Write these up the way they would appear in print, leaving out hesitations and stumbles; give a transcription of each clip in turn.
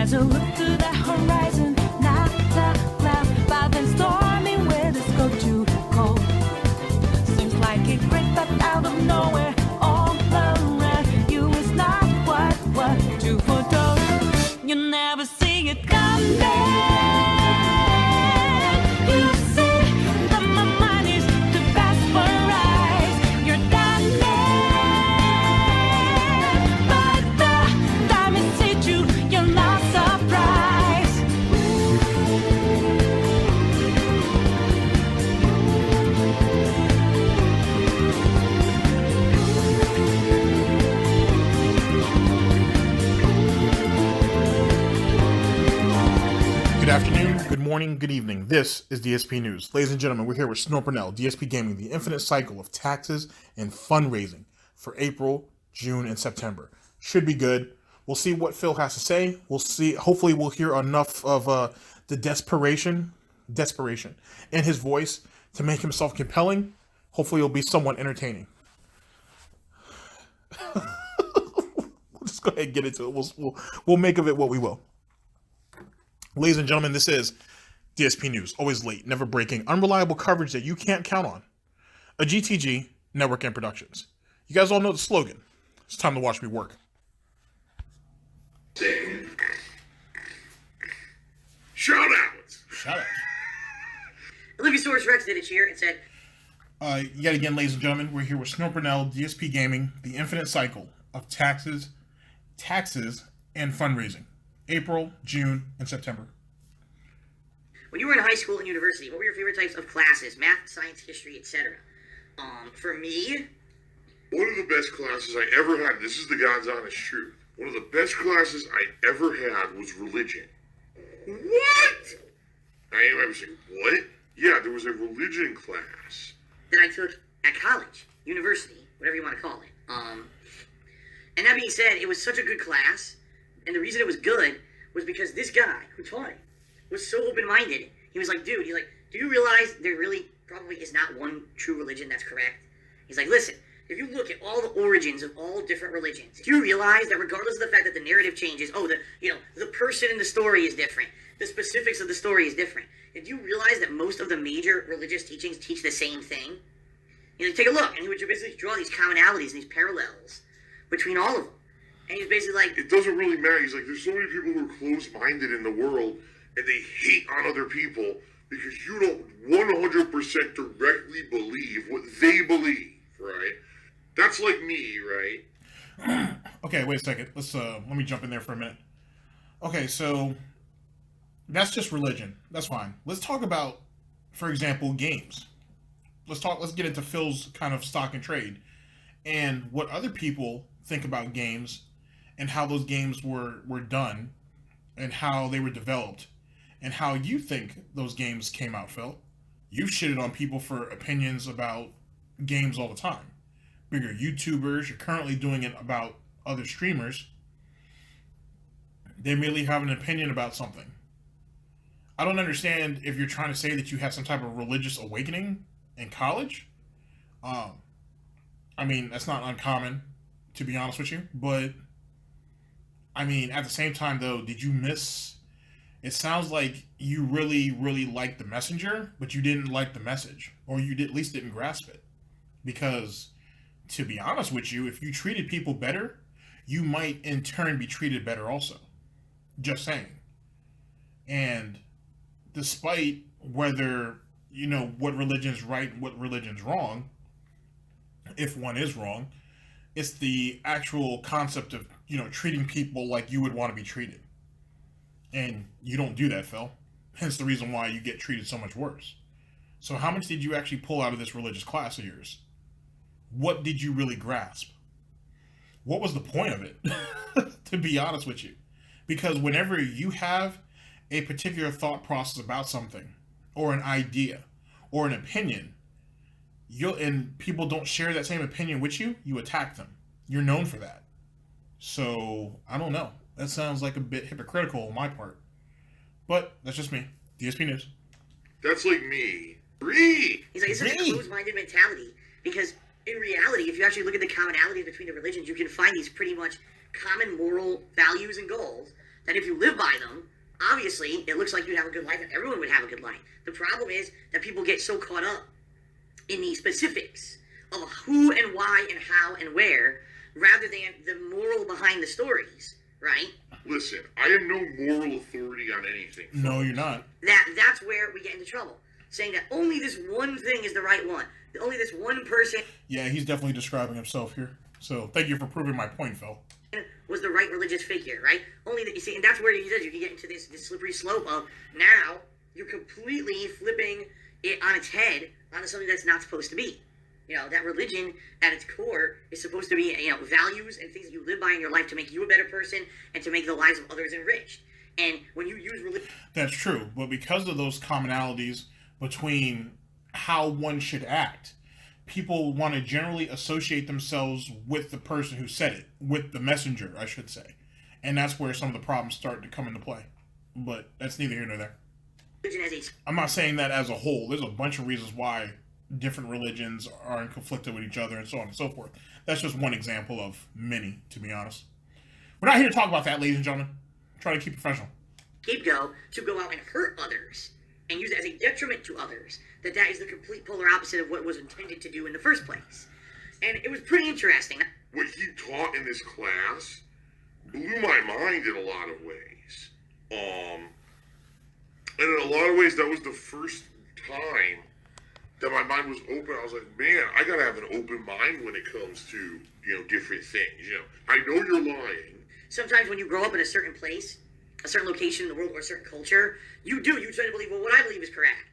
As I look to the horizon, not a cloud, but then storming where the scope too cold. Seems like it crept up out of nowhere, all around you is not what you foretold. You never see it coming. You see that my mind is too fast for eyes. You're done, but the time is hit you. You're not surprised. Good afternoon, good morning, good evening. This is DSP News. Ladies and gentlemen, we're here with Snort, Burnell, Dspgaming, the infinite cycle of taxes and fundraising for April, June, and September. Should be good. We'll see what Phil has to say. We'll see. Hopefully we'll hear enough of the desperation in his voice to make himself compelling. Hopefully it'll be somewhat entertaining. We'll just go ahead and get into it. We'll make of it what we will. Ladies and gentlemen, this is DSP News. Always late, never breaking, unreliable coverage that you can't count on. A GTG network and productions. You guys all know the slogan. It's time to watch me work. Shout out. Olivia Source Rex did it here and said, Yet again, ladies and gentlemen, we're here with Snort, Burnell, Dspgaming, the infinite cycle of taxes, and fundraising. April, June, and September. when you were in high school and university, what were your favorite types of classes? Math, science, history, etc. For me, one of the best classes I ever had, this is the God's honest truth, one of the best classes I ever had was religion. What? I was like, what? Yeah, there was a religion class that I took at college, university, whatever you want to call it. And that being said, it was such a good class, and the reason it was good was because this guy who taught it was so open-minded. He was like, dude, he's like, do you realize there really probably is not one true religion that's correct? He's like, listen, if you look at all the origins of all different religions, do you realize that regardless of the fact that the narrative changes, the person in the story is different, the specifics of the story is different, and do you realize that most of the major religious teachings teach the same thing? He's like, take a look, and he would basically draw these commonalities and these parallels between all of them. And he was basically like, it doesn't really matter. He's like, there's so many people who are closed-minded in the world, and they hate on other people because you don't 100% directly believe what they believe, right? That's like me, right? Okay, wait a second. Let me jump in there for a minute. Okay, so that's just religion. That's fine. Let's talk about, for example, games. Let's get into Phil's kind of stock and trade and what other people think about games and how those games were done and how they were developed and how you think those games came out, Phil. You've shitted on people for opinions about games all the time. Bigger YouTubers, you're currently doing it about other streamers. They merely have an opinion about something. I don't understand if you're trying to say that you had some type of religious awakening in college. I mean, that's not uncommon, to be honest with you. But, I mean, at the same time, though, did you miss... It sounds like you really, really liked the messenger, but you didn't like the message. Or you at least didn't grasp it. Because, to be honest with you, if you treated people better, you might, in turn, be treated better also. Just saying. And despite whether, what religion's right and what religion's wrong, if one is wrong, it's the actual concept of, treating people like you would want to be treated. And you don't do that, Phil. Hence the reason why you get treated so much worse. So how much did you actually pull out of this religious class of yours? What did you really grasp? What was the point of it? To be honest with you. Because whenever you have a particular thought process about something, or an idea, or an opinion, and people don't share that same opinion with you, you attack them. You're known for that. So, I don't know. That sounds like a bit hypocritical on my part. But, that's just me. DSP News. That's like me. Read! he's like, it's such a closed-minded mentality. Because, in reality, if you actually look at the commonalities between the religions, you can find these pretty much common moral values and goals that if you live by them, obviously it looks like you'd have a good life and everyone would have a good life. The problem is that people get so caught up in the specifics of who and why and how and where, rather than the moral behind the stories, right? Listen, I am no moral authority on anything. No, you're not. That's where we get into trouble. Saying that only this one thing is the right one. Only this one person Yeah, he's definitely describing himself here. So thank you for proving my point, Phil. was the right religious figure, right? Only that you see, and that's where you can get into this slippery slope of now you're completely flipping it on its head onto something that's not supposed to be. You know, that religion at its core is supposed to be, you know, values and things that you live by in your life to make you a better person and to make the lives of others enriched. And when you use religion... That's true, but because of those commonalities between how one should act, people want to generally associate themselves with the person who said it, with the messenger, I should say. And that's where some of the problems start to come into play. But that's neither here nor there. I'm not saying that as a whole. There's a bunch of reasons why different religions are in conflict with each other and so on and so forth. That's just one example of many, to be honest. We're not here to talk about that, ladies and gentlemen. Try to keep it professional. Scapegoat to go out and hurt others and use it as a detriment to others. That is the complete polar opposite of what was intended to do in the first place. And it was pretty interesting. What he taught in this class blew my mind in a lot of ways. And in a lot of ways, that was the first time that my mind was open. I was like, man, I gotta have an open mind when it comes to, you know, different things. You know, I know you're lying. Sometimes when you grow up in a certain place, a certain location in the world, or a certain culture, you try to believe, well, what I believe is correct.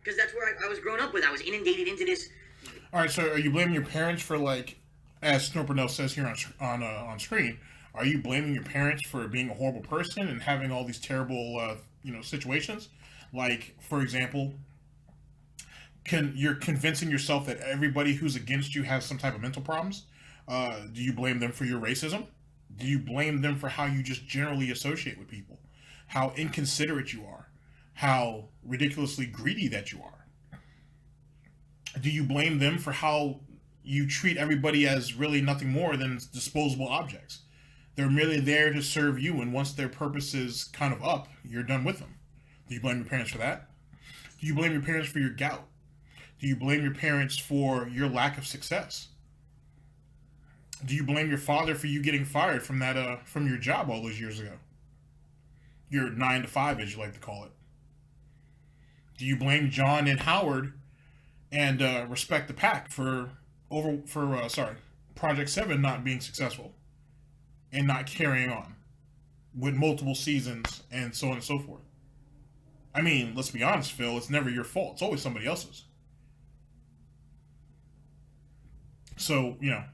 Because that's where I was growing up with. I was inundated into this. All right, so are you blaming your parents for, like, as Snort Burnell says here on screen, are you blaming your parents for being a horrible person and having all these terrible, situations? Like, for example, you're convincing yourself that everybody who's against you has some type of mental problems? Do you blame them for your racism? Do you blame them for how you just generally associate with people? How inconsiderate you are? How ridiculously greedy that you are? Do you blame them for how you treat everybody as really nothing more than disposable objects? They're merely there to serve you, and once their purpose is kind of up, you're done with them. Do you blame your parents for that? Do you blame your parents for your gout? Do you blame your parents for your lack of success? Do you blame your father for you getting fired from that from your job all those years ago? Your 9 to 5, as you like to call it. Do you blame John and Howard and Respect the Pack for Project 7 not being successful and not carrying on with multiple seasons and so on and so forth? I mean, let's be honest, Phil, it's never your fault. It's always somebody else's. So, you know,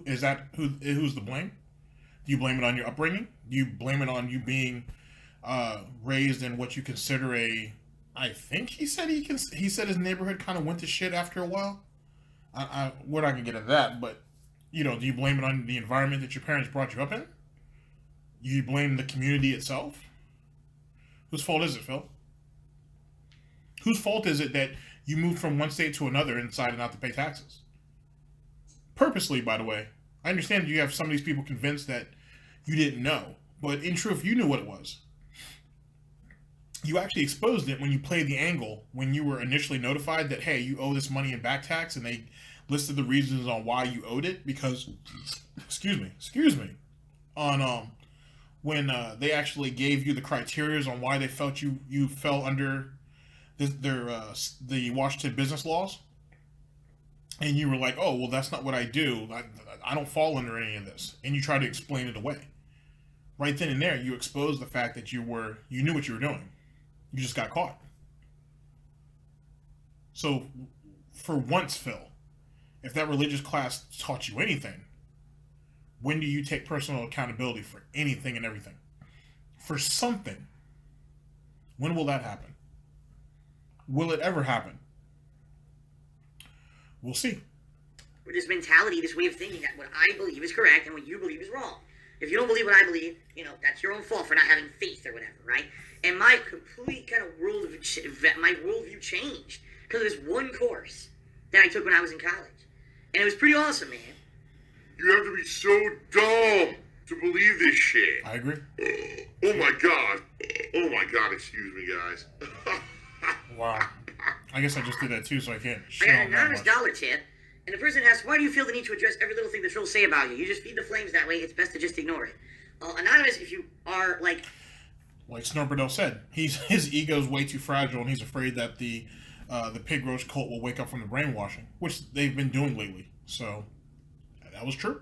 is that who's the blame? Do you blame it on your upbringing? Do you blame it on you being raised in what you consider I think he said his neighborhood kind of went to shit after a while. We're not gonna get into that, but you know, do you blame it on the environment that your parents brought you up in? Do you blame the community itself? Whose fault is it, Phil? Whose fault is it that you moved from one state to another and decided not to pay taxes? Purposely, by the way. I understand you have some of these people convinced that you didn't know, but in truth, you knew what it was. You actually exposed it when you played the angle when you were initially notified that, hey, you owe this money in back tax, and they listed the reasons on why you owed it because, excuse me, on when they actually gave you the criterias on why they felt you fell under the Washington business laws, and you were like, oh, well, that's not what I do. I don't fall under any of this, and you try to explain it away. Right then and there, you exposed the fact that you knew what you were doing. You just got caught. So, for once, Phil, if that religious class taught you anything, when do you take personal accountability for anything and everything? For something. When will that happen? Will it ever happen? We'll see. This mentality, this way of thinking that what I believe is correct and what you believe is wrong. If you don't believe what I believe, you know, that's your own fault for not having faith or whatever, right? And my complete kind of worldview changed because of this one course that I took when I was in college. And it was pretty awesome, man. You have to be so dumb to believe this shit. I agree. Oh my god. Oh my god, excuse me, guys. Wow. I guess I just did that too, so I can't I shit got on an that anonymous much. dollar tip, and the person asks, why do you feel the need to address every little thing the trolls say about you? You just feed the flames that way, it's best to just ignore it. Anonymous, if you are, like Snort Burnell said, his ego's way too fragile, and he's afraid that the pig roach cult will wake up from the brainwashing, which they've been doing lately. So that was true.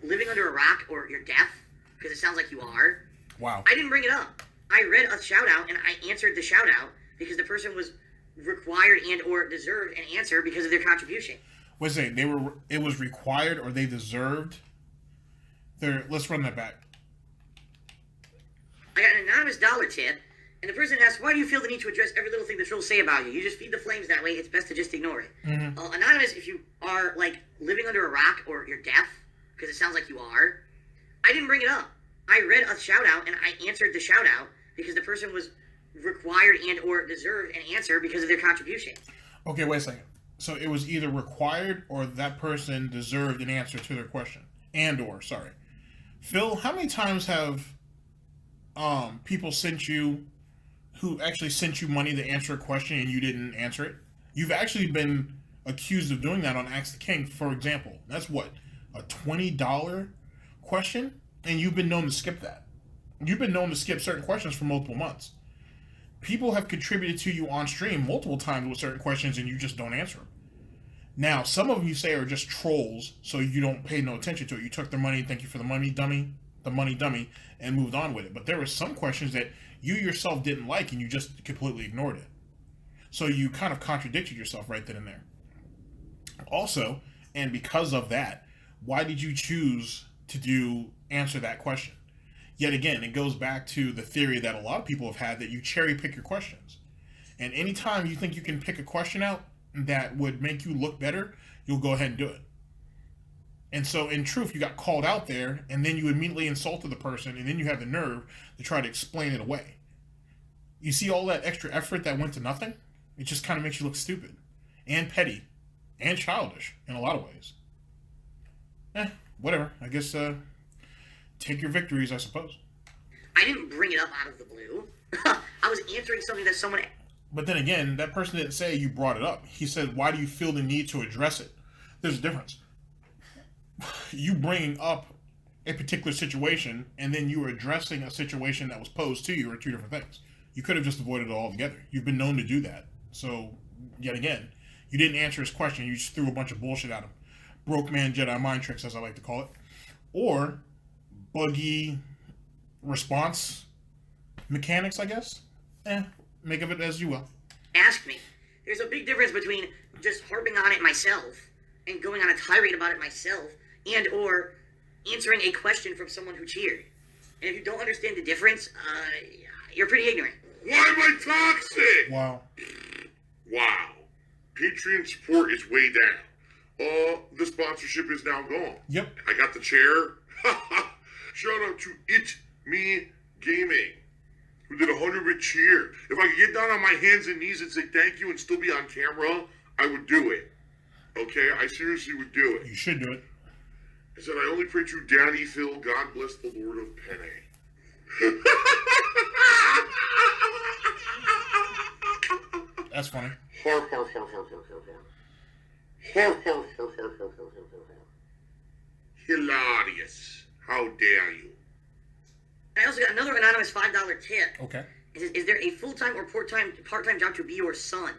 living under a rock or you're deaf, because it sounds like you are. Wow. I didn't bring it up. I read a shout out and I answered the shout out because the person was required and or deserved an answer because of their contribution. Wait a second, it was required or they deserved let's run that back. I got an anonymous dollar tip, and the person asks, why do you feel the need to address every little thing the trolls say about you? You just feed the flames that way, it's best to just ignore it. Mm-hmm. Anonymous, if you are, like, living under a rock or you're deaf, because it sounds like you are, I didn't bring it up. I read a shout out and I answered the shout out because the person was required and or deserved an answer because of their contribution. Okay, wait a second. So it was either required or that person deserved an answer to their question. Sorry. Phil, how many times have people sent you who actually sent you money to answer a question and you didn't answer it? You've actually been accused of doing that on Ask the King, for example. That's what, a $20 question? And you've been known to skip that. You've been known to skip certain questions for multiple months. People have contributed to you on stream multiple times with certain questions and you just don't answer them. Now, some of them you say are just trolls, so you don't pay no attention to it. You took their money, thank you for the money, dummy, and moved on with it. But there were some questions that you yourself didn't like and you just completely ignored it. So you kind of contradicted yourself right then and there. Also, and because of that, why did you choose to answer that question? Yet again, it goes back to the theory that a lot of people have had that you cherry pick your questions. And anytime you think you can pick a question out that would make you look better, you'll go ahead and do it. And so in truth, you got called out there and then you immediately insulted the person and then you have the nerve to try to explain it away. You see all that extra effort that went to nothing? It just kind of makes you look stupid and petty and childish in a lot of ways. Whatever. I guess take your victories, I suppose. I didn't bring it up out of the blue. I was answering something that someone... But then again, that person didn't say you brought it up. He said, why do you feel the need to address it? There's a difference. You bringing up a particular situation and then you were addressing a situation that was posed to you are two different things. You could have just avoided it altogether. You've been known to do that. So, yet again, you didn't answer his question. You just threw a bunch of bullshit at him. Broke man Jedi mind tricks, as I like to call it. Or buggy response mechanics, I guess. Make of it as you will. Asked me. There's a big difference between just harping on it myself and going on a tirade about it myself and or answering a question from someone who cheered. And if you don't understand the difference, you're pretty ignorant. Why am I toxic? Wow. Wow. Patreon support is way down. The sponsorship is now gone. Yep. I got the chair. Shout out to It Me Gaming, who did 100 cheer. If I could get down on my hands and knees and say thank you and still be on camera, I would do it. Okay? I seriously would do it. You should do it. I said, I only pray to Daddy Phil, God bless the Lord of Penne. That's funny. Har, har, har, har, har, har, har. Har, har, har, har, har, har, har, har. Hilarious. How dare you? I also got another anonymous $5 tip. Okay. It says, is there a full-time or part-time job to be your son?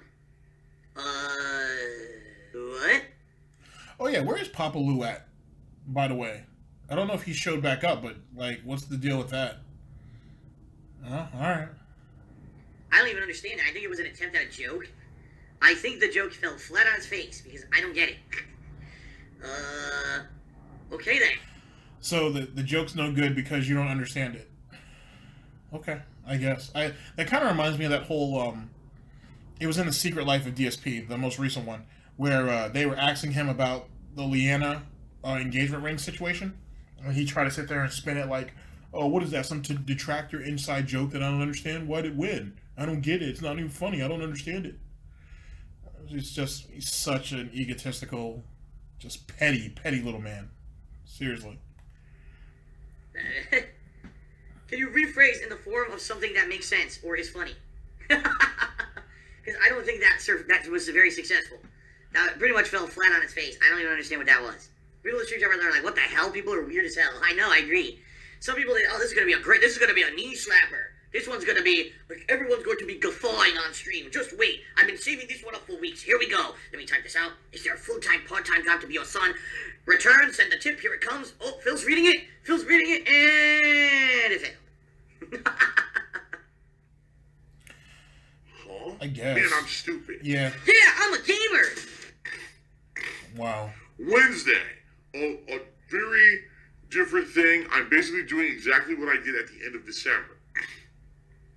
What? Oh yeah, where is Papa Lou at, by the way? I don't know if he showed back up, but, like, what's the deal with that? Alright. I don't even understand it. I think it was an attempt at a joke. I think the joke fell flat on its face because I don't get it. Okay then. So the joke's no good because you don't understand it. Okay, I guess. That kind of reminds me of that whole, it was in The Secret Life of DSP, the most recent one, where they were asking him about the Leanna engagement ring situation. And he tried to sit there and spin it like, oh, what is that? Some detractor inside joke that I don't understand? Why'd it win? I don't get it. It's not even funny. I don't understand it. He's such an egotistical, just petty little man. Seriously. Can you rephrase in the form of something that makes sense or is funny? Because I don't think that was very successful. That pretty much fell flat on its face. I don't even understand what that was. People in the street are like, what the hell? People are weird as hell. I know, I agree. Some people, this is going to be a knee slapper. This one's going to be, like, everyone's going to be guffawing on stream. Just wait. I've been saving this one up for weeks. Here we go. Let me type this out. Is there a full-time, part-time job to be your son? Return, send the tip. Here it comes. Oh, Phil's reading it. And it failed. Huh? I guess. Man, I'm stupid. Yeah. Yeah, I'm a gamer. Wow. Wednesday, a very different thing. I'm basically doing exactly what I did at the end of December.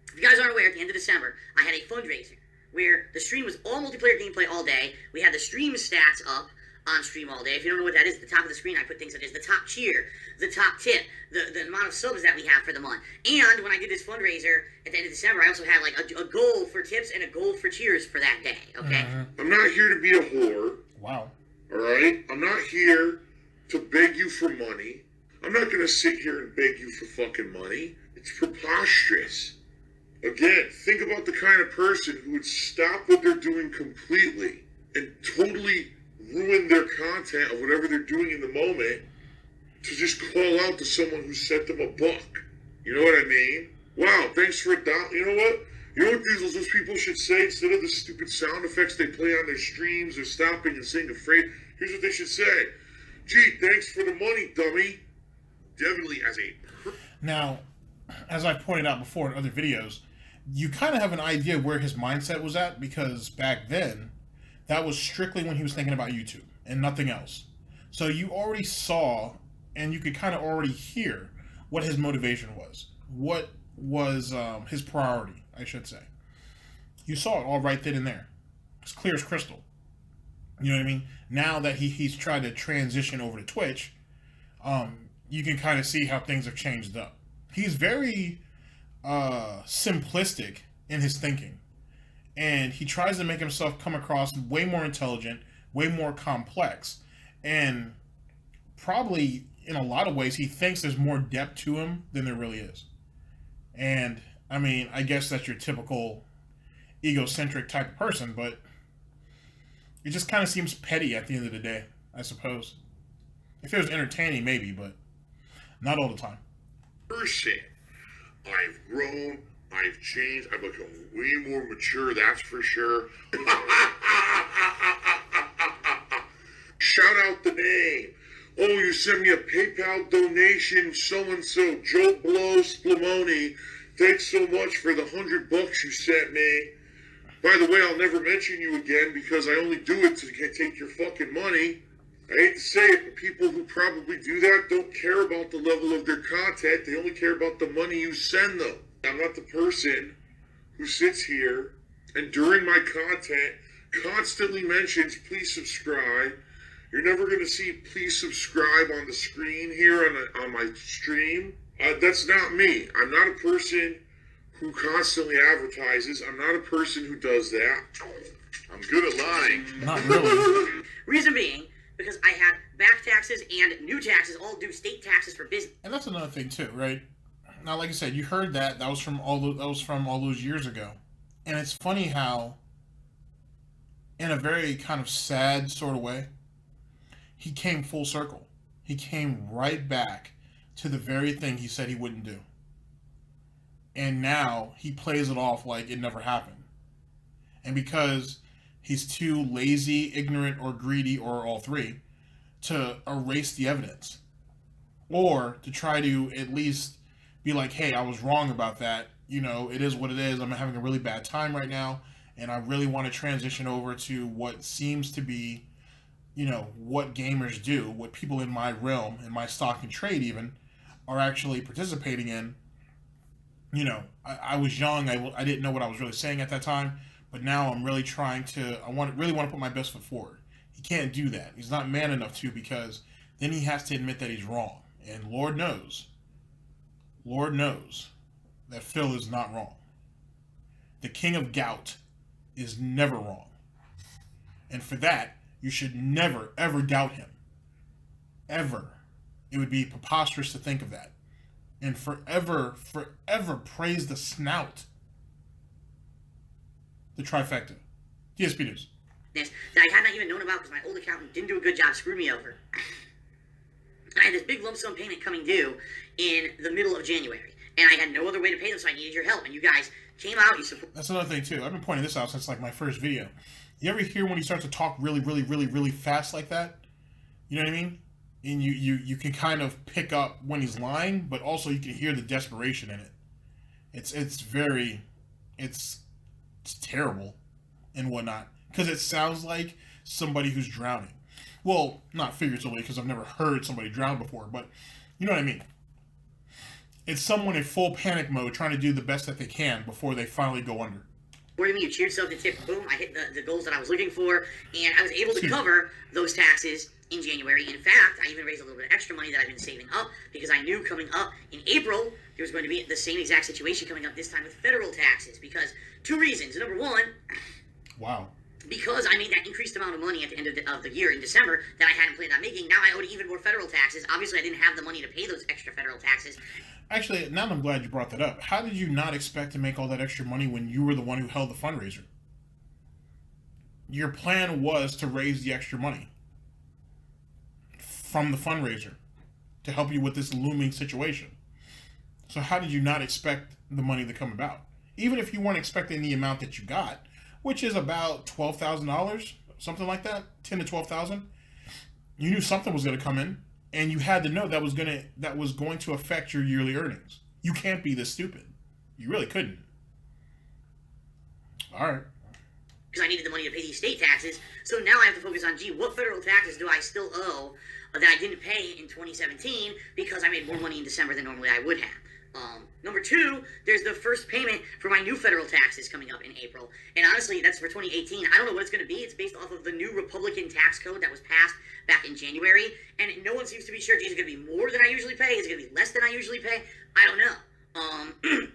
If you guys aren't aware, at the end of December, I had a fundraiser where the stream was all multiplayer gameplay all day. We had the stream stats up on stream all day. If you don't know what that is, at the top of the screen, I put things such as the top cheer, the top tip, the amount of subs that we have for the month. And when I did this fundraiser at the end of December, I also had like a goal for tips and a goal for cheers for that day, okay? I'm not here to be a whore. Wow. Alright? I'm not here to beg you for money. I'm not gonna sit here and beg you for fucking money. It's preposterous. Again, think about the kind of person who would stop what they're doing completely and totally ruin their content of whatever they're doing in the moment to just call out to someone who sent them a buck. You know what I mean? Wow, thanks for $1. You know what? You know what those people should say instead of the stupid sound effects they play on their streams or stopping and saying afraid? Here's what they should say. Gee, thanks for the money, dummy. Definitely as a... Now, as I pointed out before in other videos, you kind of have an idea where his mindset was at, because back then, that was strictly when he was thinking about YouTube and nothing else. So you already saw, and you could kind of already hear what his motivation was. What was his priority, I should say. You saw it all right then and there. It's clear as crystal. You know what I mean? Now that he's tried to transition over to Twitch, you can kind of see how things have changed up. He's very simplistic in his thinking. And he tries to make himself come across way more intelligent, way more complex. And probably, in a lot of ways, he thinks there's more depth to him than there really is. And, I mean, I guess that's your typical egocentric type of person, but it just kind of seems petty at the end of the day, I suppose. If it was entertaining, maybe, but not all the time. person. I've grown, I've changed, I've become way more mature, that's for sure. Shout out the name. Oh, you sent me a PayPal donation, so-and-so, Joe Blow Splamoni. Thanks so much for the $100 you sent me. By the way, I'll never mention you again because I only do it to take your fucking money. I hate to say it, but people who probably do that don't care about the level of their content. They only care about the money you send them. I'm not the person who sits here and during my content constantly mentions, please subscribe. You're never going to see please subscribe on the screen here on my stream. That's not me. I'm not a person who constantly advertises. I'm not a person who does that. I'm good at lying. Not really. Reason being, because I had back taxes and new taxes, all due state taxes for business. And that's another thing too, right? Now, like I said, you heard that. That was from all those years ago. And it's funny how, in a very kind of sad sort of way, he came full circle. He came right back to the very thing he said he wouldn't do. And now he plays it off like it never happened. And because he's too lazy, ignorant, or greedy, or all three, to erase the evidence. Or to try to at least be like, hey, I was wrong about that. You know, it is what it is. I'm having a really bad time right now. And I really want to transition over to what seems to be, you know, what gamers do, what people in my realm, in my stock and trade even, are actually participating in. You know, I was young. I didn't know what I was really saying at that time. But now I'm really trying to, really want to put my best foot forward. He can't do that. He's not man enough to, because then he has to admit that he's wrong. And Lord knows that Phil is not wrong. The king of gout is never wrong. And for that, you should never, ever doubt him. Ever. It would be preposterous to think of that. and forever praise the snout. The trifecta. DSP News. That I had not even known about because my old accountant didn't do a good job, screwed me over. I had this big lump sum payment coming due in the middle of January, and I had no other way to pay them, so I needed your help. And you guys came out. That's another thing too. I've been pointing this out since like my first video. You ever hear when he starts to talk really fast like that? You know what I mean? And you can kind of pick up when he's lying, but also you can hear the desperation in it. It's terrible and whatnot because it sounds like somebody who's drowning. Well, not figuratively, because I've never heard somebody drown before, but you know what I mean. It's someone in full panic mode trying to do the best that they can before they finally go under. What do you mean? You cheered yourself to tip, boom, I hit the goals that I was looking for, and I was able to cover those taxes in January. In fact, I even raised a little bit of extra money that I've been saving up because I knew coming up in April, there was going to be the same exact situation coming up this time with federal taxes because two reasons. Number one, wow. Because I made that increased amount of money at the end of the year in December that I hadn't planned on making, now I owed even more federal taxes. Obviously, I didn't have the money to pay those extra federal taxes. Actually, now I'm glad you brought that up. How did you not expect to make all that extra money when you were the one who held the fundraiser? Your plan was to raise the extra money from the fundraiser to help you with this looming situation. So how did you not expect the money to come about? Even if you weren't expecting the amount that you got, which is about $12,000, something like that, $10,000 to $12,000. You knew something was going to come in, and you had to know that was going to affect your yearly earnings. You can't be this stupid. You really couldn't. All right. Because I needed the money to pay these state taxes, so now I have to focus on, gee, what federal taxes do I still owe that I didn't pay in 2017 because I made more money in December than normally I would have. Number two, there's the first payment for my new federal taxes coming up in April. And honestly, that's for 2018. I don't know what it's going to be. It's based off of the new Republican tax code that was passed back in January. And no one seems to be sure, geez, is it going to be more than I usually pay? Is it going to be less than I usually pay? I don't know.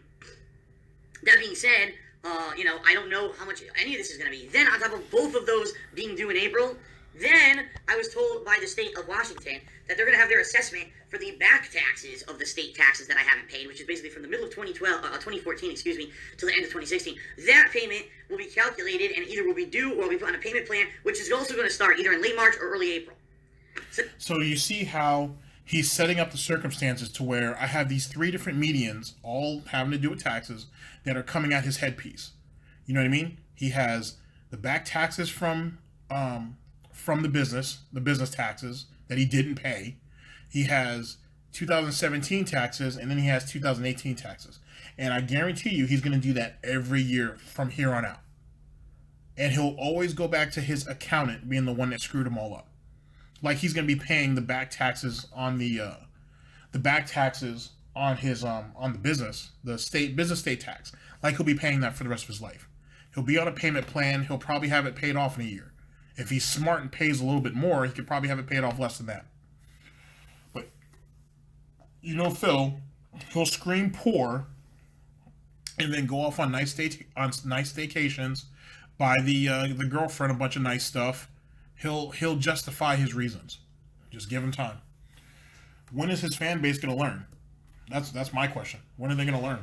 That being said, I don't know how much any of this is going to be. Then on top of both of those being due in April, then I was told by the state of Washington that they're going to have their assessment for the back taxes of the state taxes that I haven't paid, which is basically from the middle of 2014, to the end of 2016. That payment will be calculated and either will be due or will be put on a payment plan, which is also going to start either in late March or early April. So you see how he's setting up the circumstances to where I have these three different medians, all having to do with taxes, that are coming at his headpiece. You know what I mean? He has the back taxes from the business taxes that he didn't pay. He has 2017 taxes, and then he has 2018 taxes. And I guarantee you he's going to do that every year from here on out. And he'll always go back to his accountant being the one that screwed him all up. Like he's going to be paying the back taxes on the back taxes on his on the business state tax. Like he'll be paying that for the rest of his life. He'll be on a payment plan. He'll probably have it paid off in a year. If he's smart and pays a little bit more, he could probably have it paid off less than that. But Phil, he'll scream poor and then go off on nice staycations, buy the girlfriend a bunch of nice stuff. He'll justify his reasons. Just give him time. When is his fan base going to learn? That's my question. When are they going to learn?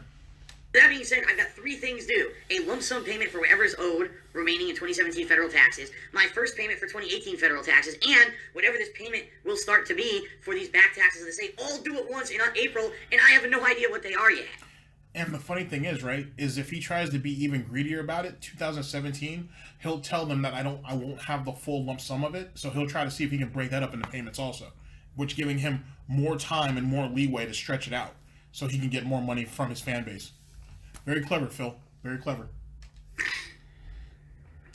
That being said, I've got three things due. A lump sum payment for whatever is owed remaining in 2017 federal taxes, my first payment for 2018 federal taxes, and whatever this payment will start to be for these back taxes of the state, all due at once in April, and I have no idea what they are yet. And the funny thing is, right, is if he tries to be even greedier about it, 2017, he'll tell them that I won't have the full lump sum of it, so he'll try to see if he can break that up into payments also, which giving him more time and more leeway to stretch it out so he can get more money from his fan base. Very clever, Phil. Very clever.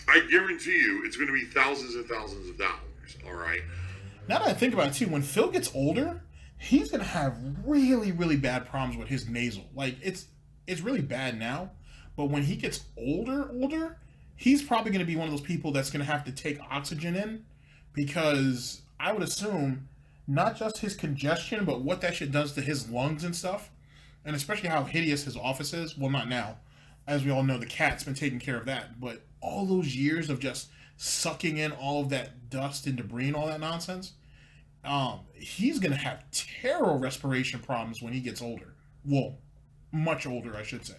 I guarantee you it's going to be thousands and thousands of dollars, all right? Now that I think about it, too, when Phil gets older, he's going to have really, really bad problems with his nasal. Like, it's really bad now, but when he gets older, he's probably going to be one of those people that's going to have to take oxygen in because I would assume not just his congestion, but what that shit does to his lungs and stuff. And especially how hideous his office is. Well, not now. As we all know, the cat's been taking care of that. But all those years of just sucking in all of that dust and debris and all that nonsense, he's going to have terrible respiration problems when he gets older. Well, much older, I should say.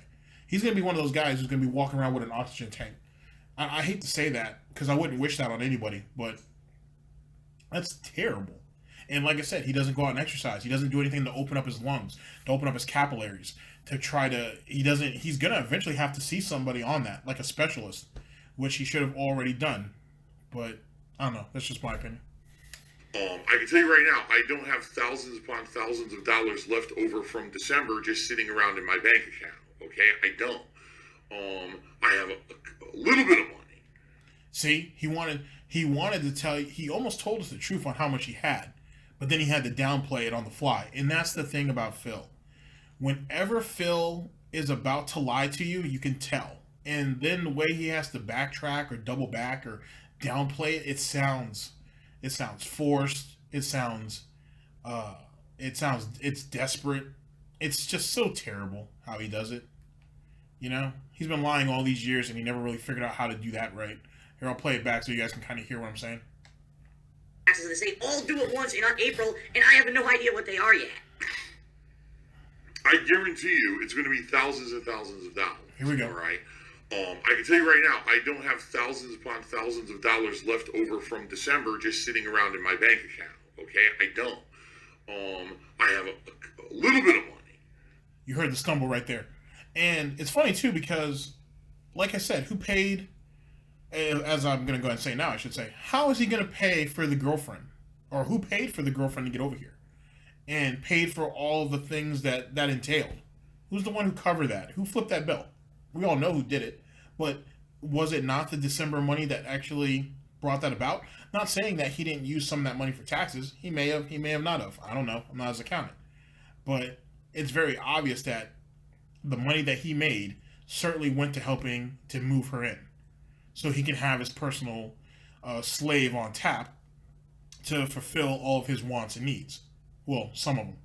He's going to be one of those guys who's going to be walking around with an oxygen tank. I hate to say that because I wouldn't wish that on anybody, but that's terrible. And like I said, he doesn't go out and exercise. He doesn't do anything to open up his lungs, to open up his capillaries, to try to... He's going to eventually have to see somebody on that, like a specialist, which he should have already done. But, I don't know. That's just my opinion. I can tell you right now, I don't have thousands upon thousands of dollars left over from December just sitting around in my bank account. Okay? I don't. I have a little bit of money. See, he wanted to tell you... He almost told us the truth on how much he had. But then he had to downplay it on the fly. And that's the thing about Phil. Whenever Phil is about to lie to you, you can tell. And then the way he has to backtrack or double back or downplay it, it sounds forced. It's desperate. It's just so terrible how he does it. You know? He's been lying all these years and he never really figured out how to do that right. Here, I'll play it back so you guys can kind of hear what I'm saying. Taxes they say all due at once in April, and I have no idea what they are yet. I guarantee you it's going to be thousands and thousands of dollars. Here we go. All right? I can tell you right now, I don't have thousands upon thousands of dollars left over from December just sitting around in my bank account. Okay? I don't. I have a little bit of money. You heard the stumble right there. And it's funny, too, because, like I said, who paid... As I'm going to go ahead and say now, I should say, how is he going to pay for the girlfriend? Or who paid for the girlfriend to get over here? And paid for all the things that entailed? Who's the one who covered that? Who flipped that bill? We all know who did it. But was it not the December money that actually brought that about? Not saying that he didn't use some of that money for taxes. He may have not have. I don't know. I'm not his accountant. But it's very obvious that the money that he made certainly went to helping to move her in. So he can have his personal slave on tap to fulfill all of his wants and needs. Well, some of them.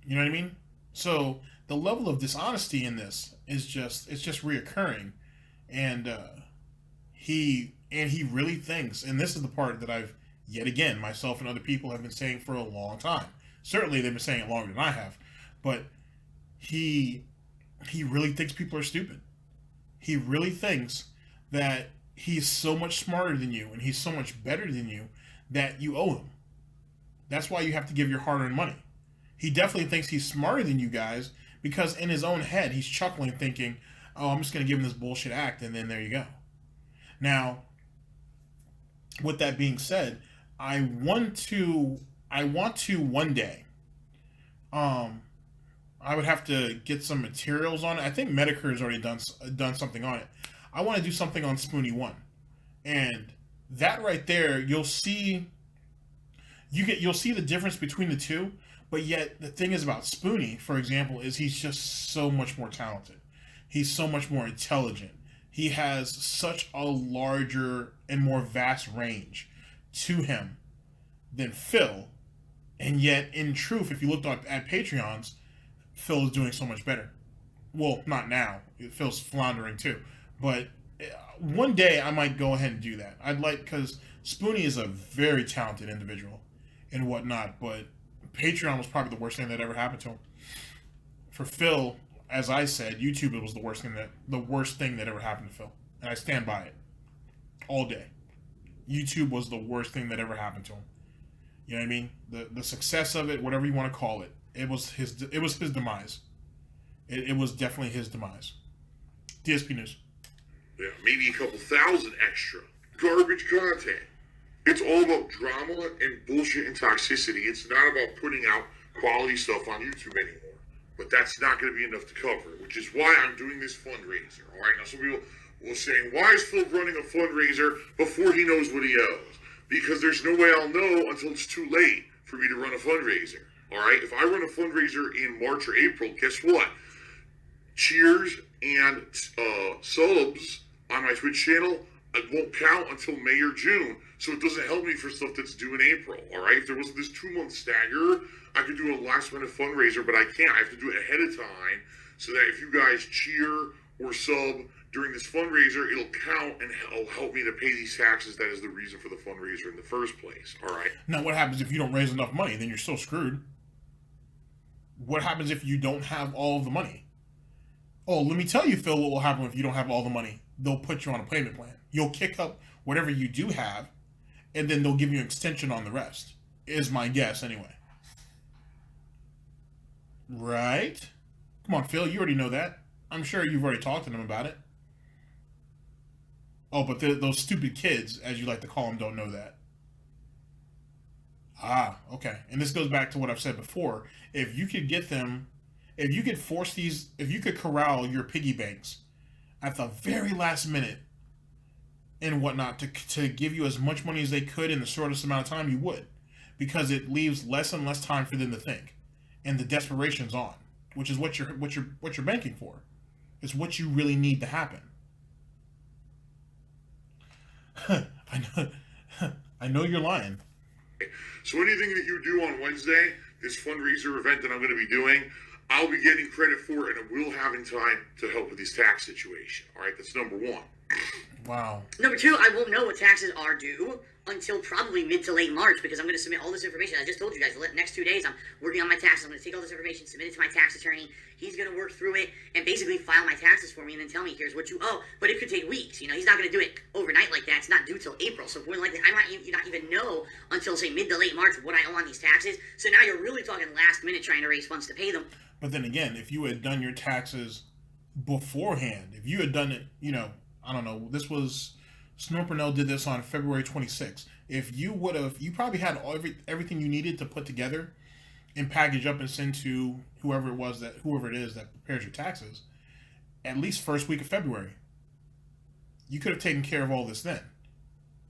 You know what I mean? So the level of dishonesty in this is just reoccurring. And he really thinks, and this is the part that I've, yet again, myself and other people have been saying for a long time. Certainly they've been saying it longer than I have. But he really thinks people are stupid. He really thinks that he's so much smarter than you and he's so much better than you that you owe him. That's why you have to give your hard-earned money. He definitely thinks he's smarter than you guys because in his own head, he's chuckling thinking, oh, I'm just going to give him this bullshit act, and then there you go. Now, with that being said, I want to one day, I would have to get some materials on it. I think Medicare has already done something on it. I want to do something on Spoonie 1. And that right there, you'll see the difference between the two, but yet the thing is about Spoonie, for example, is he's just so much more talented. He's so much more intelligent. He has such a larger and more vast range to him than Phil. And yet, in truth, if you looked at Patreons, Phil is doing so much better. Well, not now. Phil's floundering too. But one day I might go ahead and do that. Because Spoonie is a very talented individual and whatnot, but Patreon was probably the worst thing that ever happened to him. For Phil, as I said, YouTube was the worst thing that ever happened to Phil. And I stand by it. All day. YouTube was the worst thing that ever happened to him. You know what I mean? The success of it, whatever you want to call it, it was his demise. It was definitely his demise. DSP News. Yeah, maybe a couple thousand extra. Garbage content. It's all about drama and bullshit and toxicity. It's not about putting out quality stuff on YouTube anymore. But that's not going to be enough to cover it, which is why I'm doing this fundraiser. All right, now some people will say, why is Phil running a fundraiser before he knows what he owes? Because there's no way I'll know until it's too late for me to run a fundraiser. All right, if I run a fundraiser in March or April, guess what? Cheers and subs on my Twitch channel, it won't count until May or June, so it doesn't help me for stuff that's due in April, all right? If there wasn't this 2-month stagger, I could do a last-minute fundraiser, but I can't. I have to do it ahead of time so that if you guys cheer or sub during this fundraiser, it'll count and it'll help me to pay these taxes. That is the reason for the fundraiser in the first place, all right? Now, what happens if you don't raise enough money? Then you're still screwed. What happens if you don't have all of the money? Oh, let me tell you, Phil, what will happen if you don't have all the money. They'll put you on a payment plan. You'll kick up whatever you do have, and then they'll give you an extension on the rest, is my guess anyway. Right? Come on, Phil, you already know that. I'm sure you've already talked to them about it. Oh, but those stupid kids, as you like to call them, don't know that. Ah, okay. And this goes back to what I've said before. If you could get them, if you could corral your piggy banks at the very last minute and whatnot to give you as much money as they could in the shortest amount of time, you would. Because it leaves less and less time for them to think. And the desperation's on, which is what you're banking for. It's what you really need to happen. I know you're lying. So anything that you do on Wednesday, this fundraiser event that I'm going to be doing, I'll be getting credit for it, and I will have in time to help with this tax situation. All right, that's number one. Wow. Number two, I won't know what taxes are due until probably mid to late March because I'm going to submit all this information. I just told you guys, the next 2 days I'm working on my taxes. I'm going to take all this information, submit it to my tax attorney. He's going to work through it and basically file my taxes for me and then tell me, here's what you owe. But it could take weeks. You know, he's not going to do it overnight like that. It's not due till April. So more than likely, I might not even know until, say, mid to late March what I owe on these taxes. So now you're really talking last minute trying to raise funds to pay them. But then again, if you had done your taxes beforehand, if you had done it, you know, I don't know, this was, Snort Burnell did this on February 26th. If you would have, you probably had everything you needed to put together and package up and send to whoever it is that prepares your taxes, at least first week of February. You could have taken care of all this then.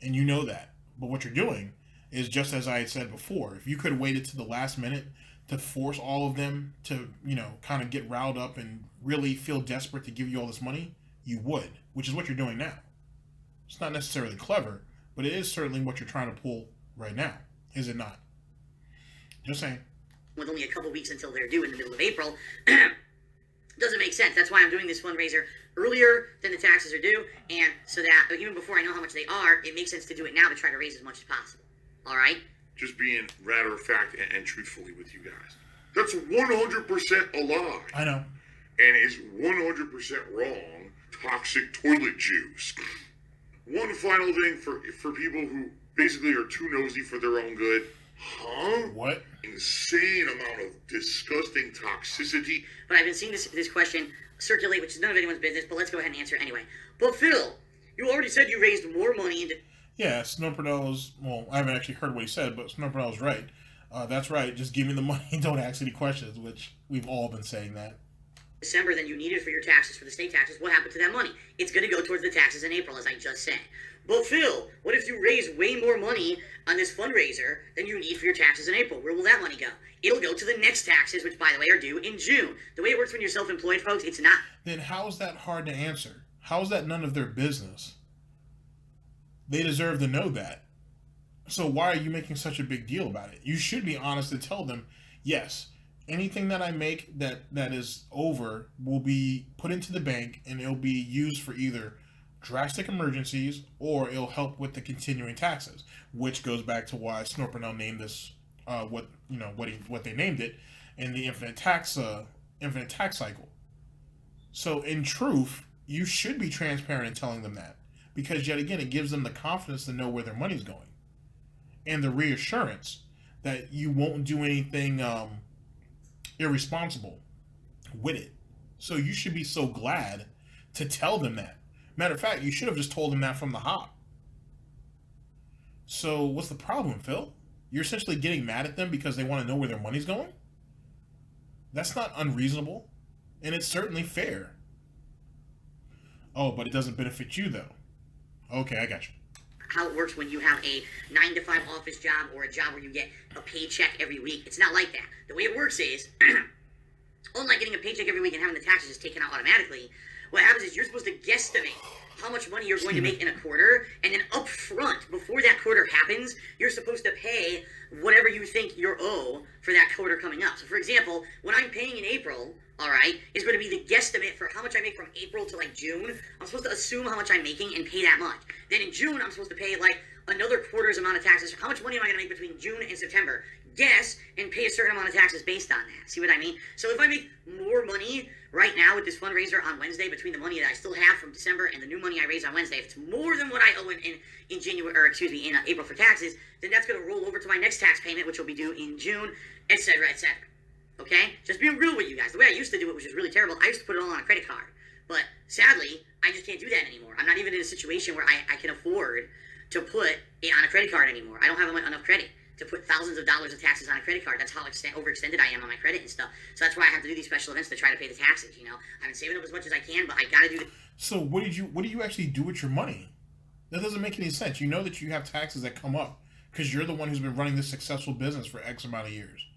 And you know that. But what you're doing is just as I had said before, if you could have waited to the last minute to force all of them to, you know, kind of get riled up and really feel desperate to give you all this money, you would, which is what you're doing now. It's not necessarily clever, but it is certainly what you're trying to pull right now, is it not? Just saying. With only a couple weeks until they're due in the middle of April, doesn't make sense. That's why I'm doing this fundraiser earlier than the taxes are due, and so that even before I know how much they are, it makes sense to do it now to try to raise as much as possible. All right? Just being matter of fact and truthfully with you guys. That's 100% a lie. I know. And is 100% wrong. Toxic toilet juice. One final thing for people who basically are too nosy for their own good. Huh? What? Insane amount of disgusting toxicity. But I've been seeing this question circulate, which is none of anyone's business, but let's go ahead and answer it anyway. But Phil, you already said you raised more money into... Yeah, Snort Burnell's, well, I haven't actually heard what he said, but Snort Burnell's right. That's right, just give me the money, don't ask any questions, which we've all been saying that. December than you needed for your taxes, for the state taxes. What happened to that money? It's going to go towards the taxes in April, as I just said. But Phil, what if you raise way more money on this fundraiser than you need for your taxes in April? Where will that money go? It'll go to the next taxes, which, by the way, are due in June. The way it works when you're self-employed, folks, it's not... Then how is that hard to answer? How is that none of their business? They deserve to know that. So why are you making such a big deal about it? You should be honest and tell them, yes, anything that I make that is over will be put into the bank and it'll be used for either drastic emergencies or it'll help with the continuing taxes, which goes back to why Snort Burnell named this what they named it in the infinite tax cycle. So in truth, you should be transparent in telling them that, because yet again it gives them the confidence to know where their money's going and the reassurance that you won't do anything irresponsible with it. So you should be so glad to tell them that. Matter of fact, you should have just told them that from the hop. So what's the problem, Phil? You're essentially getting mad at them because they want to know where their money's going? That's not unreasonable, and it's certainly fair. Oh, but it doesn't benefit you, though. Okay, I got you. How it works when you have a 9-to-5 office job or a job where you get a paycheck every week. It's not like that. The way it works is, unlike getting a paycheck every week and having the taxes just taken out automatically, what happens is you're supposed to guesstimate how much money you're going to make in a quarter, and then up front, before that quarter happens, you're supposed to pay whatever you think you're owed for that quarter coming up. So for example, when I'm paying in April, all right, is going to be the guesstimate for how much I make from April to like June. I'm supposed to assume how much I'm making and pay that much. Then in June, I'm supposed to pay like another quarter's amount of taxes. How much money am I going to make between June and September? Guess and pay a certain amount of taxes based on that. See what I mean? So if I make more money right now with this fundraiser on Wednesday between the money that I still have from December and the new money I raise on Wednesday, if it's more than what I owe in January, or excuse me, in April for taxes, then that's going to roll over to my next tax payment, which will be due in June, etc., etc. Okay? Just being real with you guys. The way I used to do it, which is really terrible, I used to put it all on a credit card. But sadly, I just can't do that anymore. I'm not even in a situation where I can afford to put it on a credit card anymore. I don't have enough credit to put thousands of dollars of taxes on a credit card. That's how overextended I am on my credit and stuff. So that's why I have to do these special events to try to pay the taxes, you know? I've been saving up as much as I can, but I gotta do the... So what do you actually do with your money? That doesn't make any sense. You know that you have taxes that come up because you're the one who's been running this successful business for X amount of years.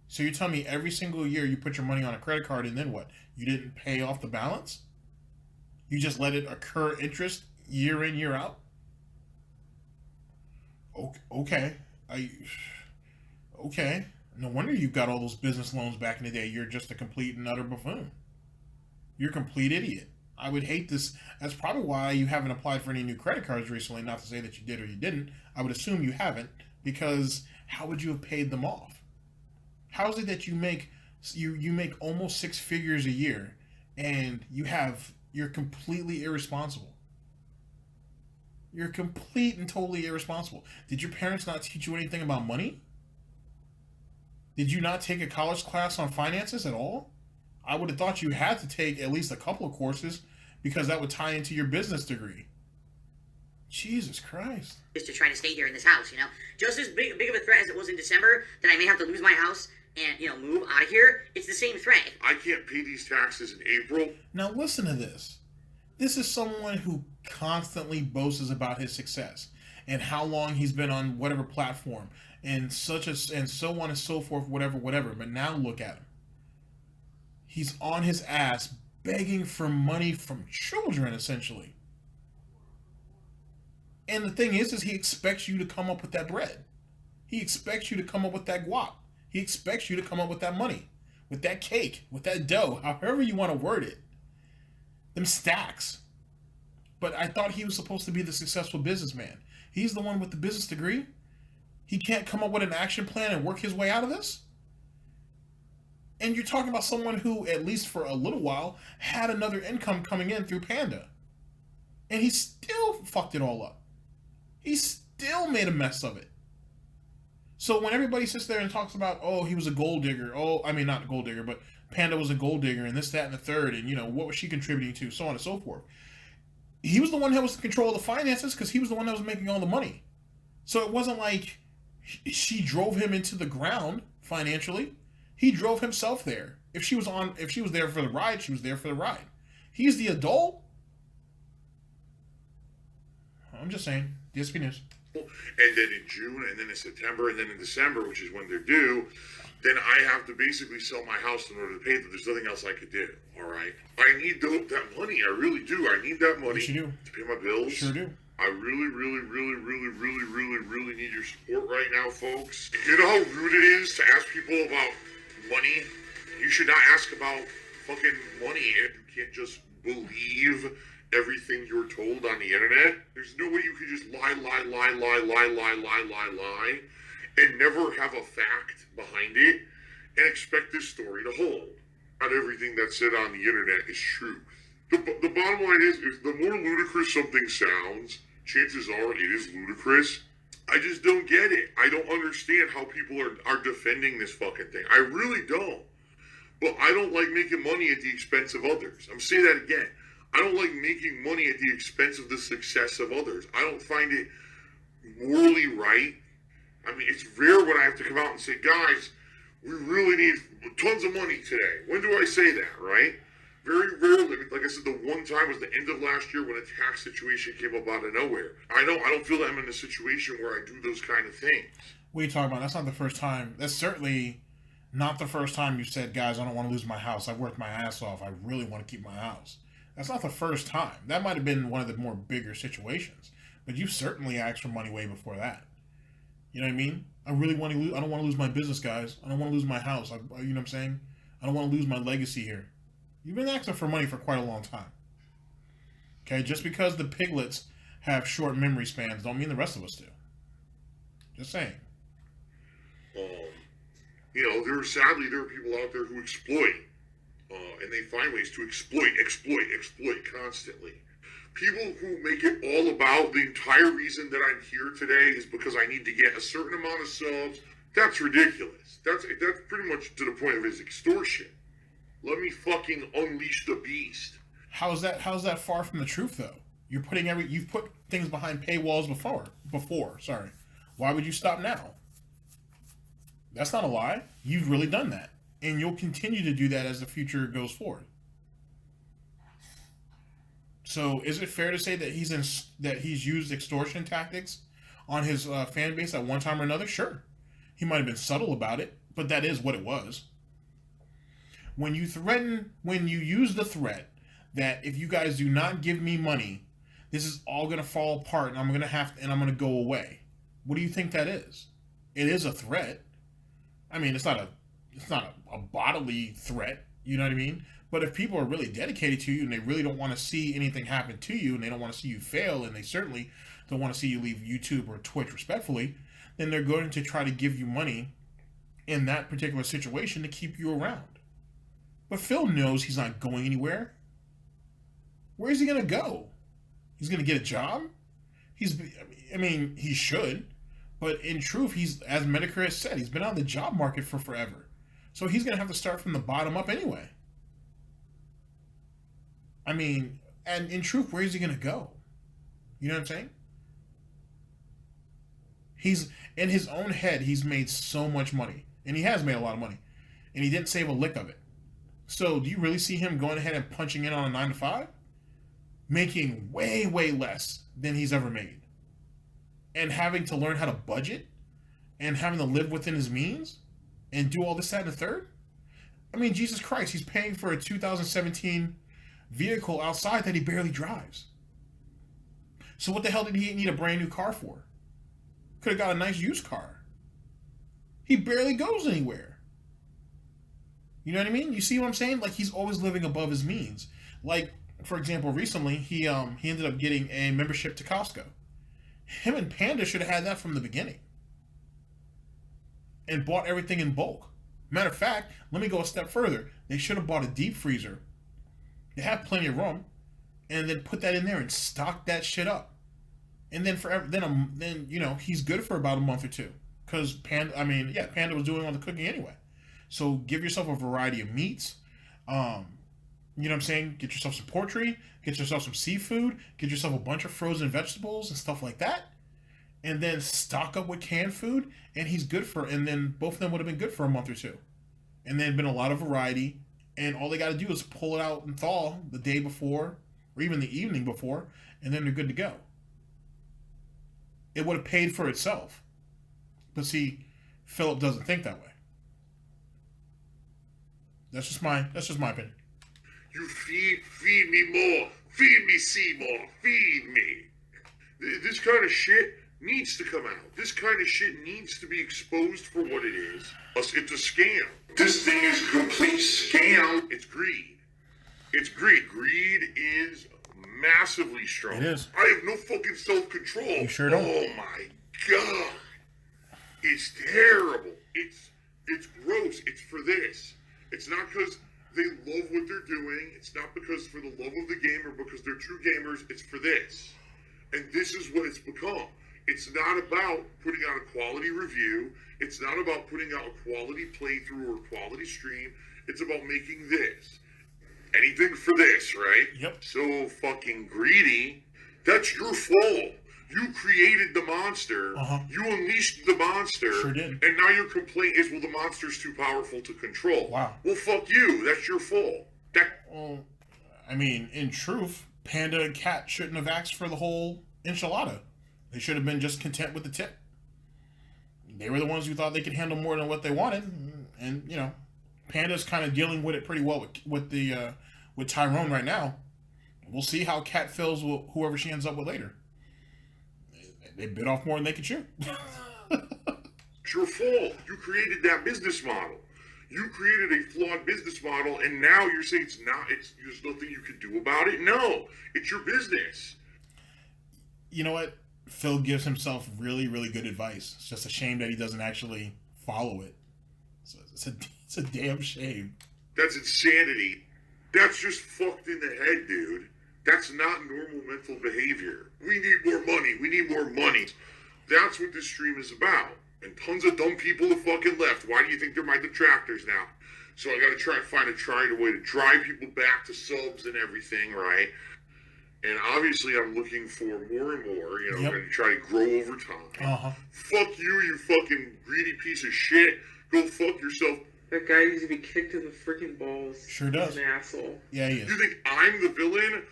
So you're telling me every single year you put your money on a credit card and then what? You didn't pay off the balance? You just let it accrue interest year in, year out? Okay. Okay. No wonder you got all those business loans back in the day. You're just a complete and utter buffoon. You're a complete idiot. I would hate this. That's probably why you haven't applied for any new credit cards recently. Not to say that you did or you didn't. I would assume you haven't, because how would you have paid them off? How is it that you make almost 6 figures a year and you're completely irresponsible? You're complete and totally irresponsible. Did your parents not teach you anything about money? Did you not take a college class on finances at all? I would have thought you had to take at least a couple of courses because that would tie into your business degree. Jesus Christ. ...is to try to stay here in this house, you know? Just as big of a threat as it was in December that I may have to lose my house and, you know, move out of here, it's the same threat. I can't pay these taxes in April. Now listen to this. This is someone who constantly boasts about his success and how long he's been on whatever platform and so on and so forth, whatever. But now look at him. He's on his ass begging for money from children, essentially. And the thing is he expects you to come up with that bread. He expects you to come up with that guap. He expects you to come up with that money, with that cake, with that dough, however you want to word it. Them stacks. But I thought he was supposed to be the successful businessman. He's the one with the business degree. He can't come up with an action plan and work his way out of this? And you're talking about someone who, at least for a little while, had another income coming in through Panda. And he still fucked it all up. He still made a mess of it. So when everybody sits there and talks about, oh, he was a gold digger. Oh, I mean, not a gold digger, but Panda was a gold digger and this, that, and the third. And, you know, what was she contributing to? So on and so forth. He was the one that was in control of the finances because he was the one that was making all the money. So it wasn't like she drove him into the ground financially. He drove himself there. If she was there for the ride, she was there for the ride. He's the adult. I'm just saying. DSP News. And then in June, and then in September, and then in December, which is when they're due, then I have to basically sell my house in order to pay them. There's nothing else I could do, all right? I need that money. I really do. I need that money yes, you do. to pay my bills. Sure do. I really need your support right now, folks. You know how rude it is to ask people about money? You should not ask about fucking money if you can't just believe everything you're told on the internet. There's no way you could just lie, and never have a fact behind it and expect this story to hold. Not everything that's said on the internet is truth. The bottom line is the more ludicrous something sounds, chances are it is ludicrous. I just don't get it. I don't understand how people are defending this fucking thing. I really don't. But I don't like making money at the expense of others. I'm saying that again. I don't like making money at the expense of the success of others. I don't find it morally right. I mean, it's rare when I have to come out and say, guys, we really need tons of money today. When do I say that, right? Very rarely. Like I said, the one time was the end of last year when a tax situation came up out of nowhere. I don't feel that I'm in a situation where I do those kind of things. What are you talking about? That's not the first time. That's certainly not the first time you said, guys, I don't want to lose my house. I worked my ass off. I really want to keep my house. That's not the first time. That might have been one of the more bigger situations. But you certainly asked for money way before that. You know what I mean? I don't want to lose my business, guys. I don't want to lose my house. You know what I'm saying? I don't want to lose my legacy here. You've been asking for money for quite a long time. Okay, just because the piglets have short memory spans don't mean the rest of us do. Just saying. Sadly, there are people out there who exploit, and they find ways to exploit constantly. People who make it all about the entire reason that I'm here today is because I need to get a certain amount of subs. That's ridiculous. That's pretty much to the point of his extortion. Let me fucking unleash the beast. How's that far from the truth though? You've put things behind paywalls before. Sorry. Why would you stop now? That's not a lie. You've really done that. And you'll continue to do that as the future goes forward. So is it fair to say that he's used extortion tactics on his fan base at one time or another? Sure. He might have been subtle about it, but that is what it was. When you use the threat that if you guys do not give me money, this is all going to fall apart and I'm going to go away. What do you think that is? It is a threat. I mean, it's not a bodily threat, you know what I mean? But if people are really dedicated to you and they really don't want to see anything happen to you and they don't want to see you fail and they certainly don't want to see you leave YouTube or Twitch respectfully, then they're going to try to give you money in that particular situation to keep you around. But Phil knows he's not going anywhere. Where is he going to go? He's going to get a job? He should. But in truth, as Medicare has said, he's been on the job market for forever. So he's going to have to start from the bottom up anyway. I mean, and in truth, where is he going to go? You know what I'm saying? He's, in his own head, he's made so much money. And he has made a lot of money. And he didn't save a lick of it. So do you really see him going ahead and punching in on a 9-to-5? Making way, way less than he's ever made. And having to learn how to budget? And having to live within his means? And do all this, that, and the third? I mean, Jesus Christ, he's paying for a 2017 vehicle outside that he barely drives. So what the hell did he need a brand new car for? Could have got a nice used car. He barely goes anywhere. You know what I mean? You see what I'm saying? Like, he's always living above his means. Like, for example, recently, he ended up getting a membership to Costco. Him and Panda should have had that from the beginning. And bought everything in bulk. Matter of fact, let me go a step further. They should have bought a deep freezer. They have plenty of room. And then put that in there and stock that shit up. And then then he's good for about a month or two. Because Panda was doing all the cooking anyway. So give yourself a variety of meats. You know what I'm saying? Get yourself some poultry. Get yourself some seafood. Get yourself a bunch of frozen vegetables and stuff like that. And then stock up with canned food. And then both of them would have been good for a month or two. And then been a lot of variety. And all they got to do is pull it out and thaw the day before. Or even the evening before. And then they're good to go. It would have paid for itself. But see, Philip doesn't think that way. That's just my opinion. You feed me more, feed me Seymour, feed me. This kind of shit needs to come out. This kind of shit needs to be exposed for what it is. It's a scam. This thing is a complete scam. It's greed. It's greed. Greed is massively strong. It is. I have no fucking self-control. You sure don't. Oh my god. It's terrible. It's gross. It's for this. It's not because they love what they're doing. It's not because for the love of the game or because they're true gamers. It's for this. And this is what it's become. It's not about putting out a quality review. It's not about putting out a quality playthrough or quality stream. It's about making this. Anything for this, right? Yep. So fucking greedy. That's your fault. You created the monster. Uh-huh. You unleashed the monster. Sure did. And now your complaint is, well, the monster's too powerful to control. Wow. Well, fuck you. That's your fault. Well, I mean, in truth, Panda and Cat shouldn't have asked for the whole enchilada. They should have been just content with the tip. They were the ones who thought they could handle more than what they wanted. And, Panda's kind of dealing with it pretty well with Tyrone right now. We'll see how Cat feels with whoever she ends up with later. They bit off more than they could chew. It's your fault. You created that business model. You created a flawed business model, and now you're saying there's nothing you can do about it? No, it's your business. You know what? Phil gives himself really, really good advice. It's just a shame that he doesn't actually follow it. So it's a damn shame. That's insanity. That's just fucked in the head, dude. That's not normal mental behavior. We need more money. We need more money. That's what this stream is about. And tons of dumb people have fucking left. Why do you think they're my detractors now? So I gotta try a way to drive people back to subs and everything, right? And obviously I'm looking for more and more, you know, Yep. and try to grow over time. Uh-huh. Fuck you, you fucking greedy piece of shit. Go fuck yourself. That guy needs to be kicked in the freaking balls. Sure does. He's an asshole. Yeah, he is. You think I'm the villain?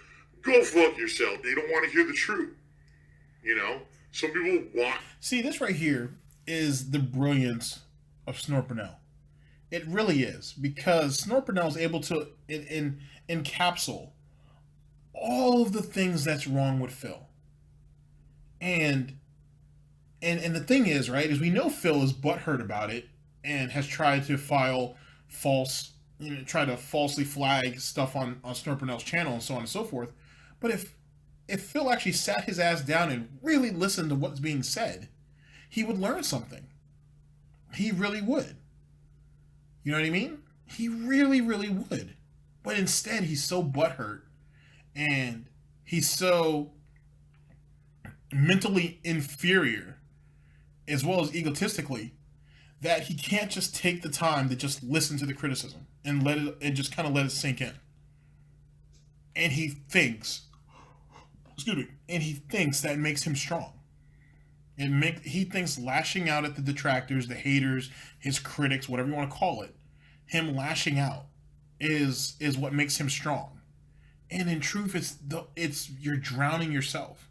Go fuck yourself. They don't want to hear the truth. You know? Some people want... See, this right here is the brilliance of Snort Burnell. It really is, because Snort Burnell is able to encapsulate all of the things that's wrong with Phil. And the thing is, right, is we know Phil is butthurt about it and has tried to file false, try to falsely flag stuff on Snort Burnell's channel and so on and so forth. But if Phil actually sat his ass down and really listened to what's being said, he would learn something. He really would. You know what I mean? He really, really would. But instead, he's so butthurt and he's so mentally inferior as well as egotistically that he can't just take the time to just listen to the criticism and just kind of let it sink in. And he thinks, that makes him strong. He thinks lashing out at the detractors, the haters, his critics, whatever you want to call it, him lashing out is what makes him strong. And in truth, it's you're drowning yourself.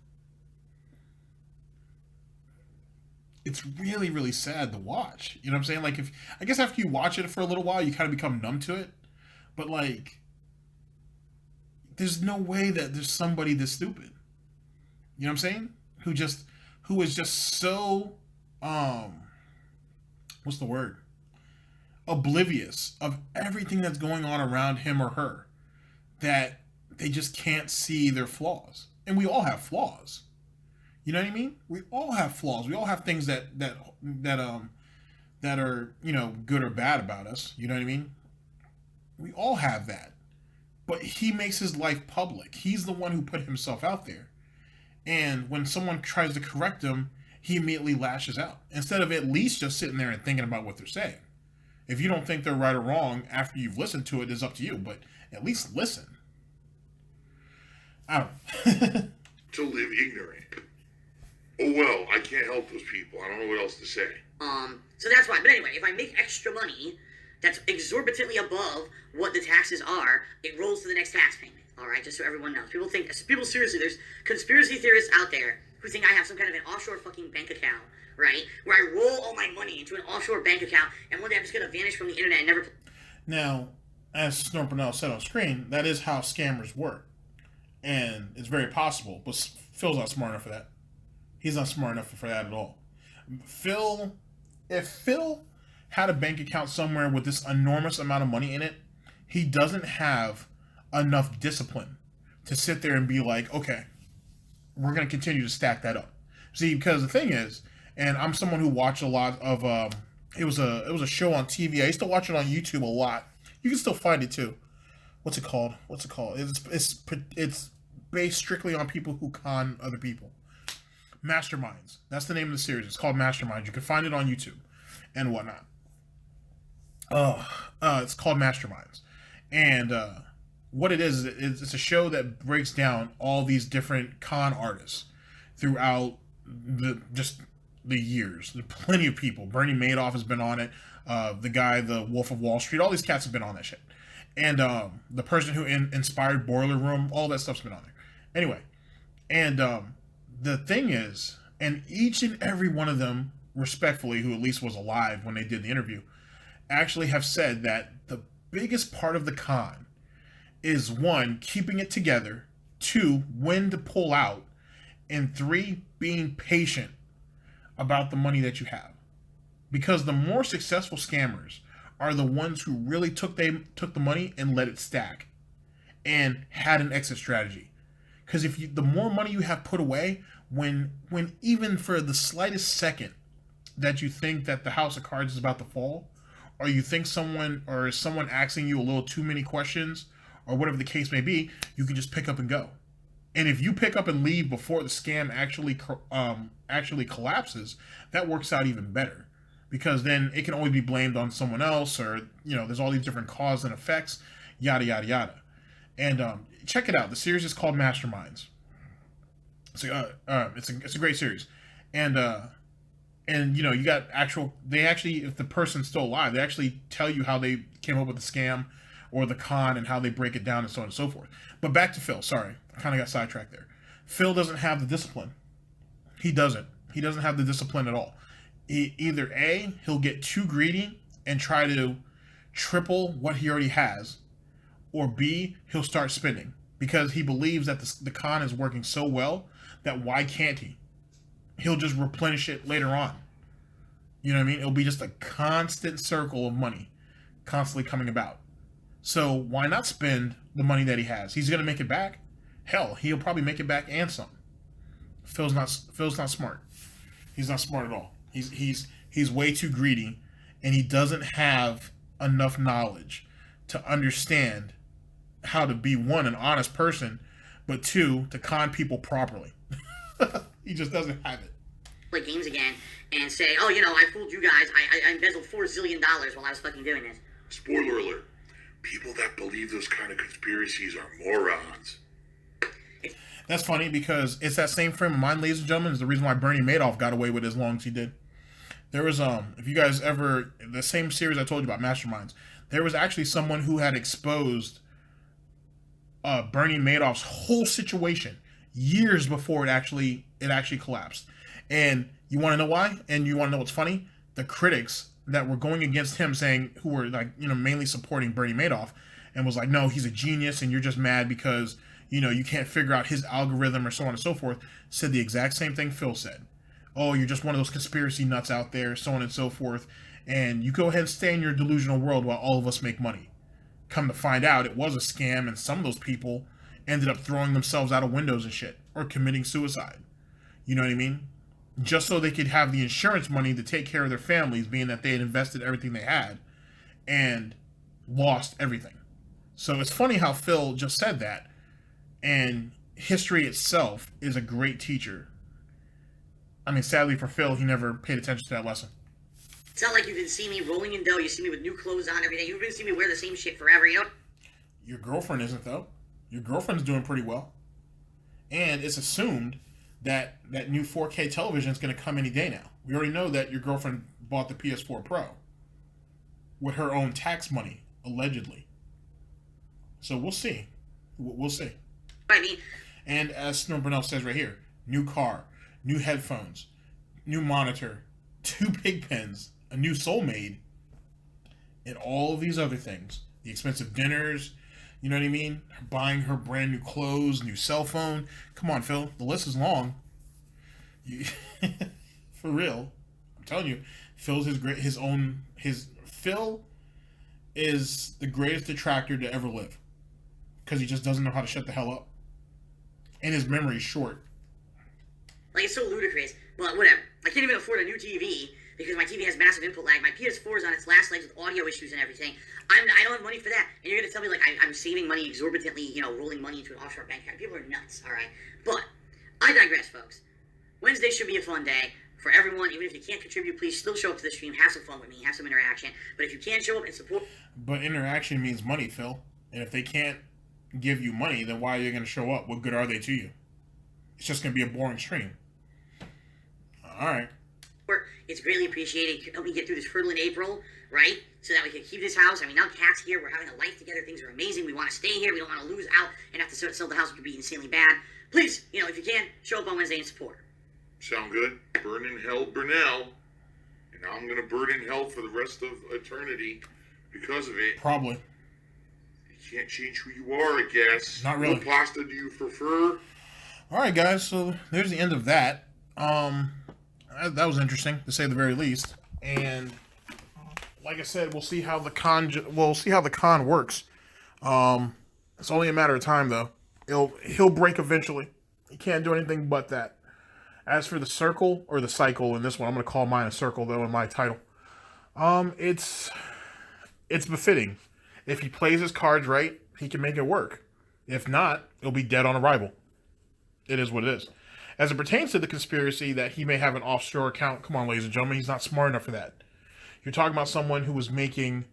It's really, really sad to watch. You know what I'm saying? Like, I guess after you watch it for a little while, you kind of become numb to it. But like, there's no way that there's somebody this stupid. You know what I'm saying? Who is just so what's the word? Oblivious of everything that's going on around him or her, that they just can't see their flaws. And we all have flaws. You know what I mean? We all have flaws. We all have things that are, good or bad about us. You know what I mean? We all have that. But he makes his life public. He's the one who put himself out there. And when someone tries to correct him, he immediately lashes out. Instead of at least just sitting there and thinking about what they're saying. If you don't think they're right or wrong after you've listened to it, it's up to you. But at least listen. I don't know. to live ignorant. Oh well, I can't help those people. I don't know what else to say. So that's why. But anyway, if I make extra money that's exorbitantly above what the taxes are, it rolls to the next tax payment. All right, just so everyone knows. People seriously, there's conspiracy theorists out there who think I have some kind of an offshore fucking bank account, right? Where I roll all my money into an offshore bank account, and one day I'm just gonna vanish from the internet and never. Now, as Snort Burnell said on screen, that is how scammers work, and it's very possible. But Phil's not smart enough for that. He's not smart enough for that at all. If Phil had a bank account somewhere with this enormous amount of money in it, he doesn't have enough discipline to sit there and be like, okay, we're going to continue to stack that up. See, because the thing is, and I'm someone who watched a lot of, it was a show on TV. I used to watch it on YouTube a lot. You can still find it too. What's it called? It's based strictly on people who con other people. Masterminds. That's the name of the series. It's called Masterminds. You can find it on YouTube and whatnot. It's called Masterminds. And what it is, it's a show that breaks down all these different con artists throughout the years. There's plenty of people. Bernie Madoff has been on it. The Wolf of Wall Street. All these cats have been on that shit. And the person who inspired Boiler Room, all that stuff's been on there. Anyway, and the thing is, and each and every one of them, respectfully, who at least was alive when they did the interview, actually have said that the biggest part of the con is 1, keeping it together, 2, when to pull out, and 3, being patient about the money that you have. Because the more successful scammers are the ones who really took the money and let it stack and had an exit strategy. Because the more money you have put away, when even for the slightest second that you think that the house of cards is about to fall, or you think someone asking you a little too many questions, or whatever the case may be, you can just pick up and go. And if you pick up and leave before the scam actually collapses, that works out even better, because then it can always be blamed on someone else, or there's all these different causes and effects, yada yada yada. And check it out. The series is called Masterminds. It's a great series, and you got they actually, if the person's still alive, they actually tell you how they came up with the scam or the con and how they break it down and so on and so forth. But back to Phil. Sorry, I kind of got sidetracked there. Phil doesn't have the discipline. He doesn't have the discipline at all. Either A, he'll get too greedy and try to triple what he already has, or B, he'll start spending because he believes that the con is working so well that why can't he? He'll just replenish it later on. You know what I mean? It'll be just a constant circle of money constantly coming about. So why not spend the money that he has? He's going to make it back. Hell, he'll probably make it back and some. Phil's not smart. He's not smart at all. He's way too greedy, and he doesn't have enough knowledge to understand how to be, one, an honest person, but two, to con people properly. He just doesn't have it. Play games again and say, oh, I fooled you guys. I embezzled $4 zillion while I was fucking doing this. Spoiler alert. People that believe those kind of conspiracies are morons. That's funny because it's that same frame of mind, ladies and gentlemen, is the reason why Bernie Madoff got away with as long as he did. There was, if you guys ever, the same series I told you about, Masterminds, there was actually someone who had exposed Bernie Madoff's whole situation years before it actually collapsed. And you want to know why? And you want to know what's funny? The critics that were going against him, who were mainly supporting Bernie Madoff, and was like, no, he's a genius, and you're just mad because you can't figure out his algorithm or so on and so forth, said the exact same thing Phil said. Oh, you're just one of those conspiracy nuts out there, so on and so forth, and you go ahead and stay in your delusional world while all of us make money. Come to find out, it was a scam, and some of those people ended up throwing themselves out of windows and shit, or committing suicide. You know what I mean? Just so they could have the insurance money to take care of their families, being that they had invested everything they had and lost everything. So it's funny how Phil just said that, and history itself is a great teacher. I mean, sadly for Phil, he never paid attention to that lesson. It's not like you didn't see me rolling in dough. You see me with new clothes on every day. You've been seeing me wear the same shit forever, Your girlfriend isn't, though. Your girlfriend's doing pretty well. And it's assumed that new 4K television is going to come any day now. We already know that your girlfriend bought the PS4 Pro with her own tax money, allegedly. So we'll see. We'll see. I mean, and as Snort Burnell says right here, new car, new headphones, new monitor, 2 pig pens, a new soulmate, and all of these other things. The expensive dinners, you know what I mean? Buying her brand new clothes, new cell phone. Come on, Phil. The list is long. For real. I'm telling you, Phil is the greatest detractor to ever live. Because he just doesn't know how to shut the hell up. And his memory is short. Like, it's so ludicrous. But whatever. I can't even afford a new TV because my TV has massive input lag. My PS4 is on its last legs with audio issues and everything. I don't have money for that. And you're going to tell me, like, I'm saving money exorbitantly, rolling money into an offshore bank account. People are nuts, all right? But I digress, folks. Wednesday should be a fun day for everyone. Even if you can't contribute, please still show up to the stream. Have some fun with me. Have some interaction. But if you can show up and support... But interaction means money, Phil. And if they can't give you money, then why are you going to show up? What good are they to you? It's just going to be a boring stream. All right. It's greatly appreciated. Help me get through this hurdle in April, right? So that we can keep this house. I mean, now Kat's here. We're having a life together. Things are amazing. We want to stay here. We don't want to lose out and have to sell the house, which would be insanely bad. Please, if you can, show up on Wednesday and support. Sound good? Burn in hell, Burnell. And I'm going to burn in hell for the rest of eternity because of it. Probably. You can't change who you are, I guess. Not really. What pasta do you prefer? All right, guys. So there's the end of that. That was interesting, to say the very least. And like I said, we'll see how the con works. It's only a matter of time, though. He'll break eventually. He can't do anything but that. As for the circle or the cycle in this one, I'm going to call mine a circle though in my title. It's befitting. If he plays his cards right, he can make it work. If not, it'll be dead on arrival. It is what it is. As it pertains to the conspiracy that he may have an offshore account, come on, ladies and gentlemen, he's not smart enough for that. You're talking about someone who was making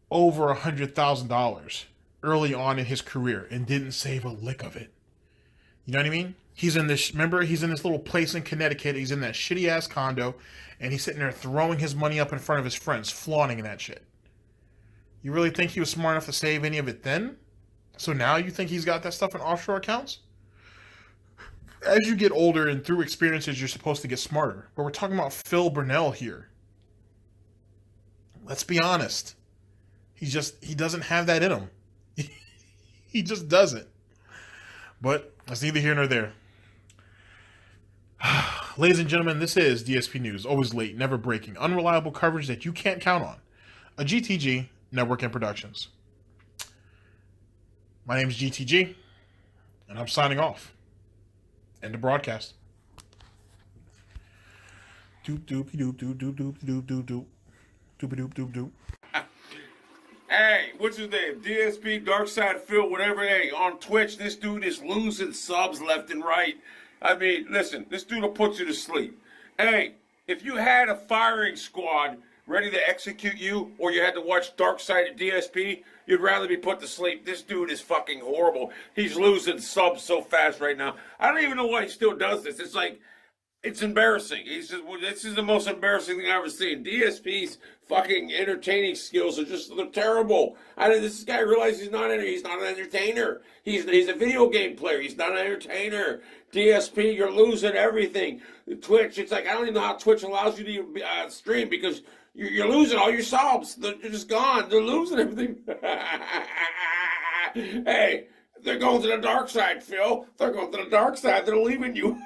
over $100,000 early on in his career and didn't save a lick of it. You know what I mean? He's in this little place in Connecticut. He's in that shitty ass condo and he's sitting there throwing his money up in front of his friends, flaunting that shit. You really think he was smart enough to save any of it then? So now you think he's got that stuff in offshore accounts? As you get older and through experiences, you're supposed to get smarter. But we're talking about Phil Burnell here. Let's be honest. He doesn't have that in him. He just doesn't. But that's neither here nor there. Ladies and gentlemen, this is DSP News. Always late, never breaking. Unreliable coverage that you can't count on. A GTG Network and Productions. My name is GTG, and I'm signing off. End of broadcast. Doop doop doop doop doop doop doop doop doop doop doop doop doop. Hey, what's his name? DSP, Darkside Phil, whatever. Hey, on Twitch, this dude is losing subs left and right. I mean, listen, this dude will put you to sleep. Hey, if you had a firing squad ready to execute you, or you had to watch Darkside at DSP, you'd rather be put to sleep. This dude is fucking horrible. He's losing subs so fast right now. I don't even know why he still does this. It's like, it's embarrassing. He's just, this is the most embarrassing thing I've ever seen. DSP's fucking entertaining skills are just, they're terrible. This guy realizes he's not an entertainer. He's a video game player. He's not an entertainer. DSP, you're losing everything. Twitch, it's like, I don't even know how Twitch allows you to stream because you're losing all your subs. They're just gone. They're losing everything. Hey, they're going to the dark side, Phil. They're going to the dark side. They're leaving you.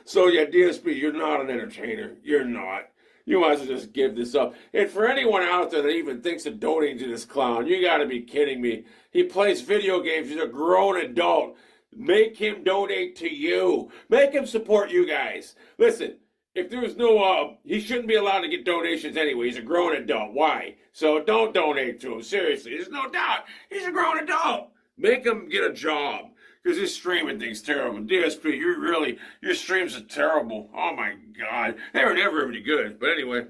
So yeah, DSP, you're not an entertainer. You're not. You might as well just give this up. And for anyone out there that even thinks of donating to this clown, you gotta be kidding me. He plays video games. He's a grown adult. Make him donate to you. Make him support you guys. Listen, if there was no, he shouldn't be allowed to get donations anyway. He's a grown adult. Why? So don't donate to him. Seriously, there's no doubt. He's a grown adult. Make him get a job. Because his streaming thing's terrible. DSP, your streams are terrible. Oh my God. They were never any good. But anyway.